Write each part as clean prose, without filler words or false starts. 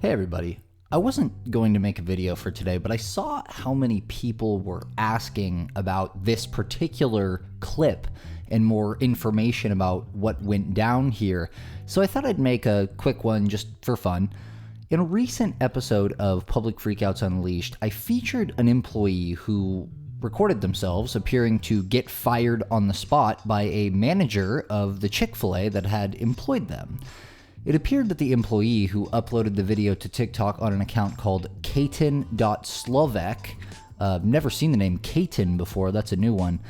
Hey everybody, I wasn't going to make a video for today, but I saw how many people were asking about this particular clip and more information about what went down here, so I thought I'd make a quick one just for fun. In a recent episode of Public Freakouts Unleashed, I featured an employee who recorded themselves appearing to get fired on the spot by a manager of the Chik Fil A that had employed them. It appeared that the employee who uploaded the video to TikTok on an account called Katen.Slovak, never seen the name Katen before, that's a new one,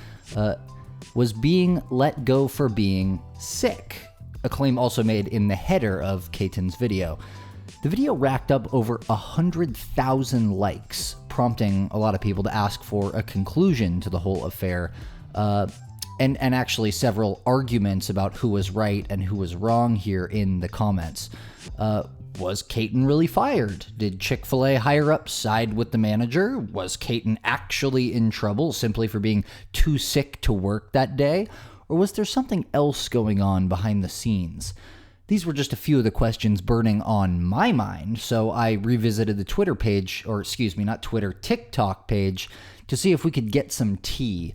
was being let go for being sick, a claim also made in the header of Katen's video. The video racked up over 100,000 likes, prompting a lot of people to ask for a conclusion to the whole affair, and actually several arguments about who was right and who was wrong here in the comments. Was Katen really fired? Did Chik Fil A higher up side with the manager? Was Katen actually in trouble simply for being too sick to work that day? Or was there something else going on behind the scenes? These were just a few of the questions burning on my mind, so I revisited the Twitter page, or excuse me, not Twitter, TikTok page, to see if we could get some tea.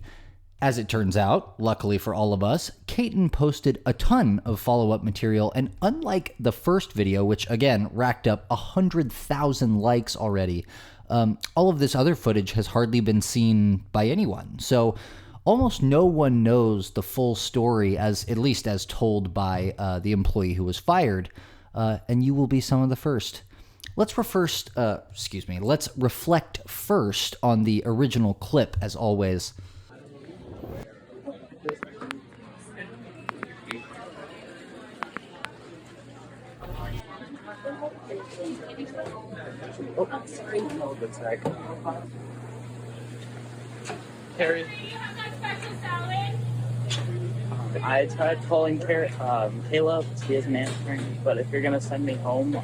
As it turns out, luckily for all of us, Katen posted a ton of follow-up material, and unlike the first video, which again racked up 100,000 likes already, all of this other footage has hardly been seen by anyone. So almost no one knows the full story, at least as told by the employee who was fired, and you will be some of the first. Let's reflect first on the original clip, as always. Oh, sorry. Oh, that's right. Carrie. I tried calling Caleb, he is answering, but if you're going to send me home,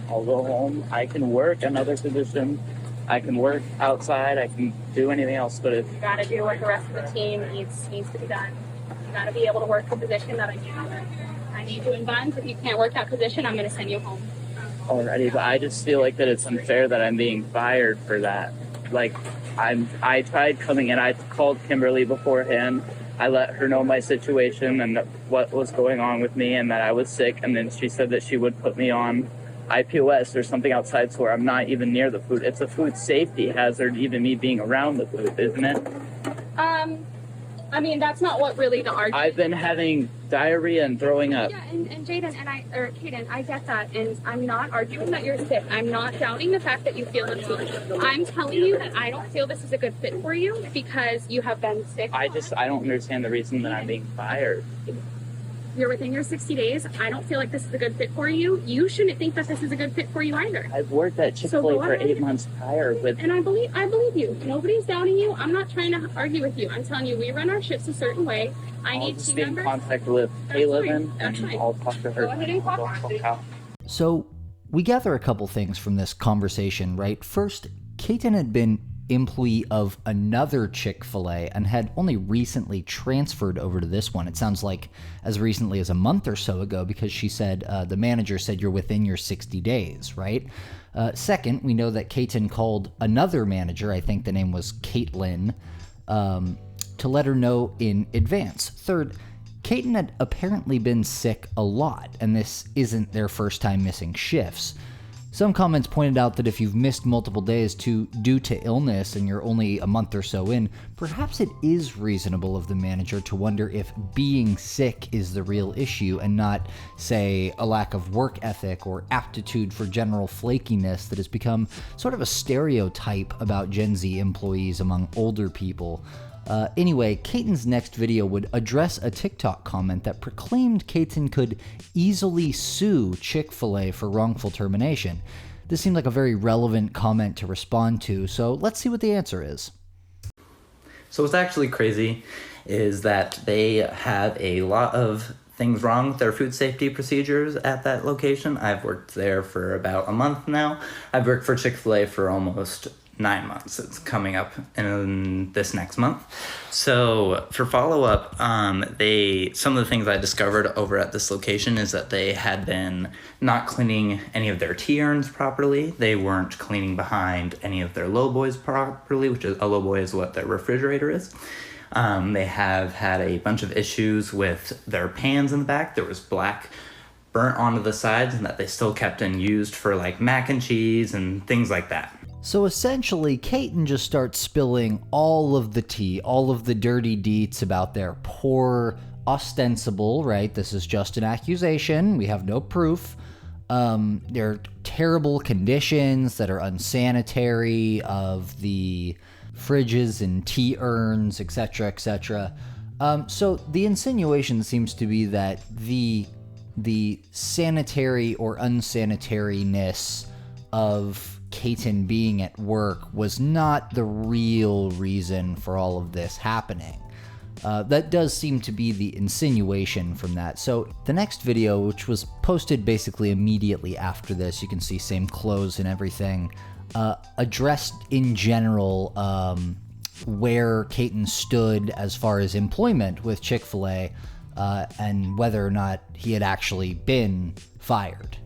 I'll go home. I can work another position. I can work outside. I can do anything else, but if... You got to do what the rest of the team needs to be done. You got to be able to work the position that I need. I need you in buns. If you can't work that position, I'm going to send you home. Alrighty, but I just feel like that it's unfair that I'm being fired for that. Like, I tried coming in. I called Kimberly beforehand. I let her know my situation and what was going on with me and that I was sick. And then she said that she would put me on IPOS or something outside so where I'm not even near the food. It's a food safety hazard, even me being around the food, isn't it? I mean, that's not what really the argument. I've been having diarrhea and throwing up. Yeah, and Jaden or Kaden, I get that, and I'm not arguing that you're sick. I'm not doubting the fact that you feel it too. I'm telling you that I don't feel this is a good fit for you because you have been sick. I don't understand the reason that I'm being fired. You're within your 60 days. I don't feel like this is a good fit for you. You shouldn't think that this is a good fit for you either. I've worked at Chik Fil A for 8 months prior with... And I believe you. Nobody's doubting you. I'm not trying to argue with you. I'm telling you, we run our shifts a certain way. I'll just be in contact with Caleb and I'll talk to her. Go ahead and call. So we gather a couple things from this conversation, right? First, Katen had been employee of another Chik Fil A and had only recently transferred over to this one. It sounds like as recently as a month or so ago, because she said the manager said you're within your 60 days, right? Second, we know that Katen called another manager, I think the name was Caitlin, to let her know in advance. Third, Katen had apparently been sick a lot, and this isn't their first time missing shifts. Some comments pointed out that if you've missed multiple days due to illness and you're only a month or so in, perhaps it is reasonable of the manager to wonder if being sick is the real issue and not, say, a lack of work ethic or aptitude for general flakiness that has become sort of a stereotype about Gen Z employees among older people. Anyway, Katen's next video would address a TikTok comment that proclaimed Katen could easily sue Chik Fil A for wrongful termination. This seemed like a very relevant comment to respond to, so let's see what the answer is. So what's actually crazy is that they have a lot of things wrong with their food safety procedures at that location. I've worked there for about a month now. I've worked for Chik Fil A for almost 9 months. It's coming up in this next month. So for follow-up, some of the things I discovered over at this location is that they had been not cleaning any of their tea urns properly. They weren't cleaning behind any of their lowboys properly, which is a lowboy is what their refrigerator is. They have had a bunch of issues with their pans in the back. There was black burnt onto the sides, and that they still kept and used for like mac and cheese and things like that. So essentially, Caton just starts spilling all of the tea, all of the dirty deets about their poor, ostensible, right? This is just an accusation. We have no proof. Their terrible conditions that are unsanitary of the fridges and tea urns, etc., etc. So the insinuation seems to be that the sanitary or unsanitariness of Caton being at work was not the real reason for all of this happening. That does seem to be the insinuation from that. So the next video, which was posted basically immediately after this, you can see same clothes and everything, addressed in general where Caton stood as far as employment with Chik Fil A, and whether or not he had actually been fired.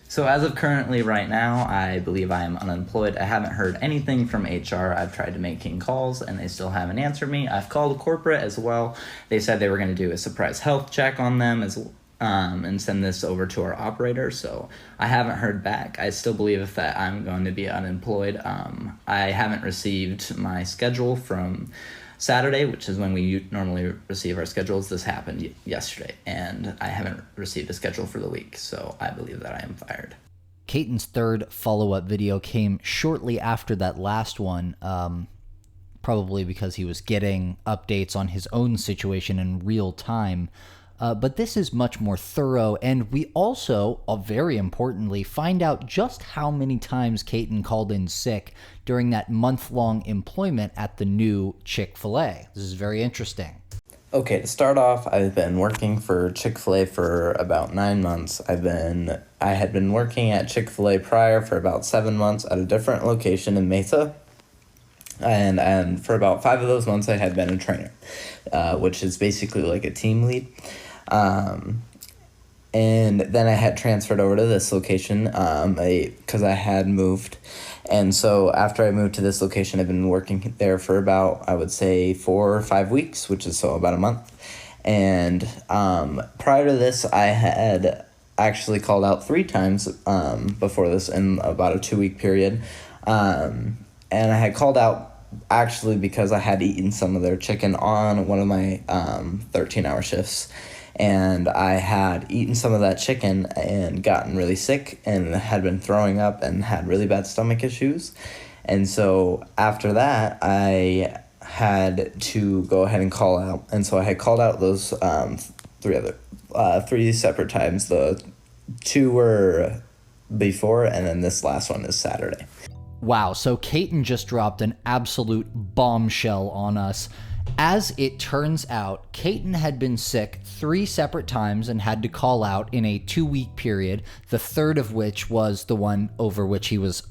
So as of currently right now, I believe I am unemployed. I haven't heard anything from HR. I've tried to make calls and they still haven't answered me. I've called corporate as well. They said they were going to do a surprise health check on them and send this over to our operator. So I haven't heard back. I still believe that I'm going to be unemployed. I haven't received my schedule from Saturday, which is when we normally receive our schedules. This happened yesterday, and I haven't received a schedule for the week, so I believe that I am fired. Caton's third follow-up video came shortly after that last one, probably because he was getting updates on his own situation in real time. But this is much more thorough, and we also, very importantly, find out just how many times Caton called in sick during that month-long employment at the new Chik Fil A. This is very interesting. Okay, to start off, I've been working for Chik Fil A for about 9 months. I had been working at Chik Fil A prior for about 7 months at a different location in Mesa. And for about 5 of those months, I had been a trainer, which is basically like a team lead. And then I had transferred over to this location because I had moved. And so after I moved to this location, I've been working there for about, I would say, 4 or 5 weeks, which is so about a month. And prior to this, I had actually called out 3 times before this in about a 2-week period. And I had called out actually because I had eaten some of their chicken on one of my 13-hour shifts. And I had eaten some of that chicken and gotten really sick and had been throwing up and had really bad stomach issues. And so after that, I had to go ahead and call out. And so I had called out those 3 separate times. The 2 were before, and then this last one is Saturday. Wow, so Caton just dropped an absolute bombshell on us. As it turns out, Caton had been sick 3 separate times and had to call out in a 2-week period, the third of which was the one over which he was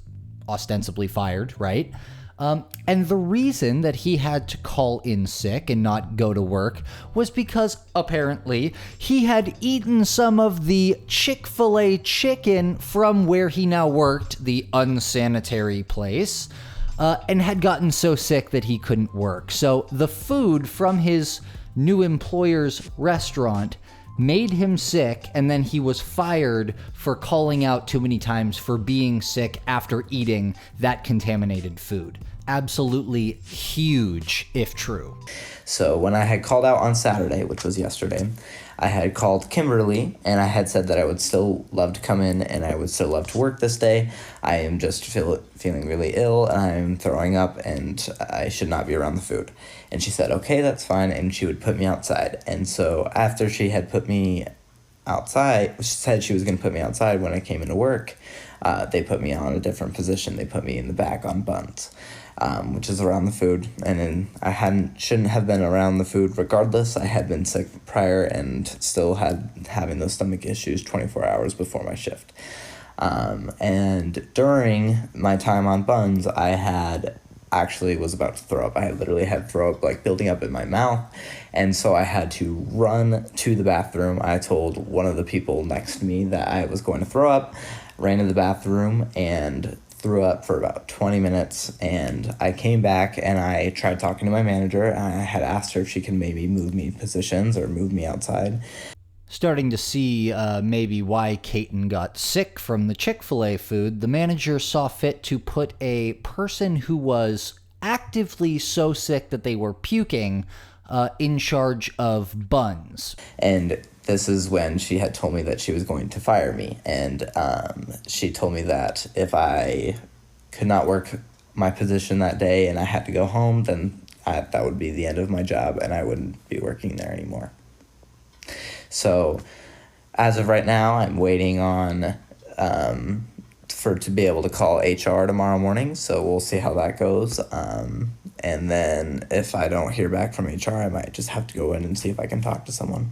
ostensibly fired, right? And the reason that he had to call in sick and not go to work was because, apparently, he had eaten some of the Chik Fil A chicken from where he now worked, the unsanitary place, and had gotten so sick that he couldn't work. So the food from his new employer's restaurant made him sick, and then he was fired for calling out too many times for being sick after eating that contaminated food. Absolutely huge, if true. So when I had called out on Saturday, which was yesterday, I had called Kimberly, and I had said that I would still love to come in and I would still love to work this day. I am just feeling really ill, and I'm throwing up, and I should not be around the food. And she said, okay, that's fine, and she would put me outside. And so after she had put me outside, she said she was going to put me outside when I came into work, they put me on a different position. They put me in the back on buns. Which is around the food, and then I shouldn't have been around the food regardless. I had been sick prior and still having those stomach issues 24 hours before my shift. And during my time on buns, was about to throw up. I literally had throw up like building up in my mouth. And so I had to run to the bathroom. I told one of the people next to me that I was going to throw up, ran to the bathroom and threw up for about 20 minutes. And I came back and I tried talking to my manager. And I had asked her if she could maybe move me positions or move me outside. Starting to see maybe why Kaiten got sick from the Chik Fil A food, the manager saw fit to put a person who was actively so sick that they were puking in charge of buns. And this is when she had told me that she was going to fire me. And she told me that if I could not work my position that day and I had to go home, then that would be the end of my job and I wouldn't be working there anymore. So as of right now, I'm waiting on to be able to call HR tomorrow morning. So we'll see how that goes. And then if I don't hear back from HR, I might just have to go in and see if I can talk to someone.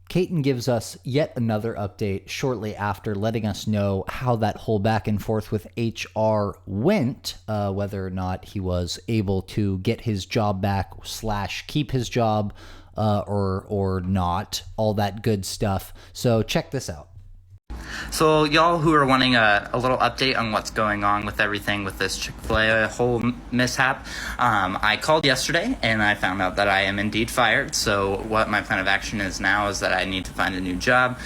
Kaiten gives us yet another update shortly after, letting us know how that whole back and forth with HR went, whether or not he was able to get his job back / keep his job, or not, all that good stuff. So check this out. So y'all who are wanting a little update on what's going on with everything with this Chik Fil A whole mishap, I called yesterday and I found out that I am indeed fired. So what my plan of action is now is that I need to find a new job.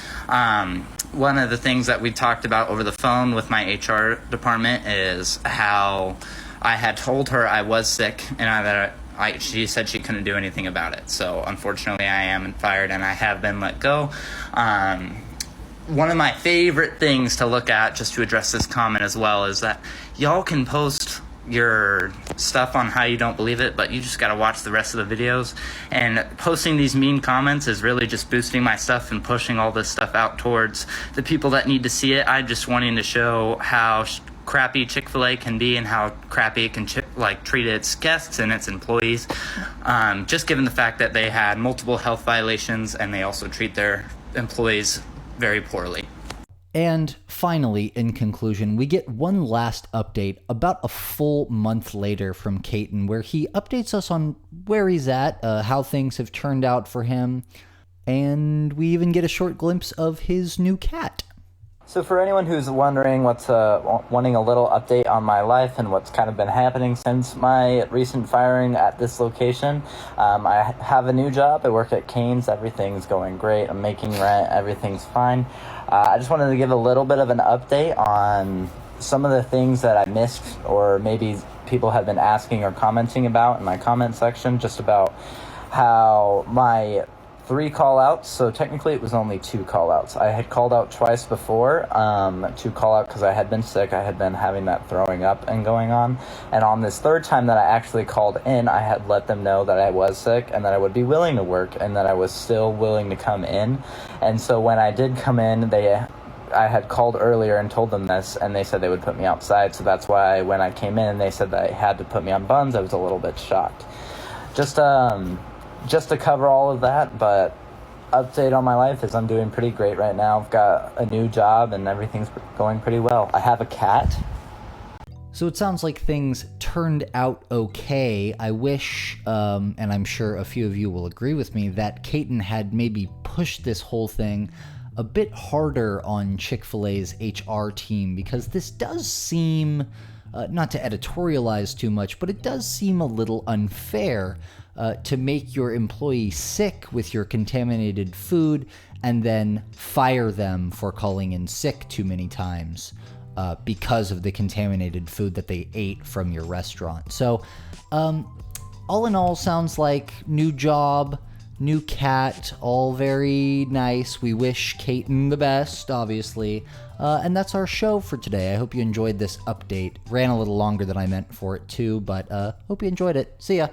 One of the things that we talked about over the phone with my HR department is how I had told her I was sick and she said she couldn't do anything about it. So unfortunately I am fired and I have been let go. One of my favorite things to look at, just to address this comment as well, is that y'all can post your stuff on how you don't believe it, but you just got to watch the rest of the videos. And posting these mean comments is really just boosting my stuff and pushing all this stuff out towards the people that need to see it. I'm just wanting to show how crappy Chik Fil A can be and how crappy it can treat its guests and its employees, just given the fact that they had multiple health violations and they also treat their employees very poorly. And finally, in conclusion, we get one last update about a full month later from Kaiten, where he updates us on where he's at, how things have turned out for him, and we even get a short glimpse of his new cat. So for anyone who's wondering wanting a little update on my life and what's kind of been happening since my recent firing at this location, I have a new job. I work at Cane's. Everything's going great. I'm making rent. Everything's fine. I just wanted to give a little bit of an update on some of the things that I missed or maybe people have been asking or commenting about in my comment section, just about how my 3 call-outs, so technically it was only 2 call-outs. I had called out twice before, 2 call-out because I had been sick. I had been having that throwing up and going on. And on this 3rd time that I actually called in, I had let them know that I was sick and that I would be willing to work and that I was still willing to come in. And so when I did come in, I had called earlier and told them this, and they said they would put me outside. So that's why when I came in and they said that they had to put me on buns, I was a little bit shocked. Just to cover all of that, but update on my life is I'm doing pretty great right now. I've got a new job and everything's going pretty well. I have a cat. So it sounds like things turned out okay. I wish, and I'm sure a few of you will agree with me, that Kaiten had maybe pushed this whole thing a bit harder on Chik Fil A's HR team, because this does seem, not to editorialize too much, but it does seem a little unfair to make your employee sick with your contaminated food and then fire them for calling in sick too many times because of the contaminated food that they ate from your restaurant. So all in all, sounds like new job, new cat, all very nice. We wish Kaiten the best, obviously. And that's our show for today. I hope you enjoyed this update. Ran a little longer than I meant for it to, but hope you enjoyed it. See ya.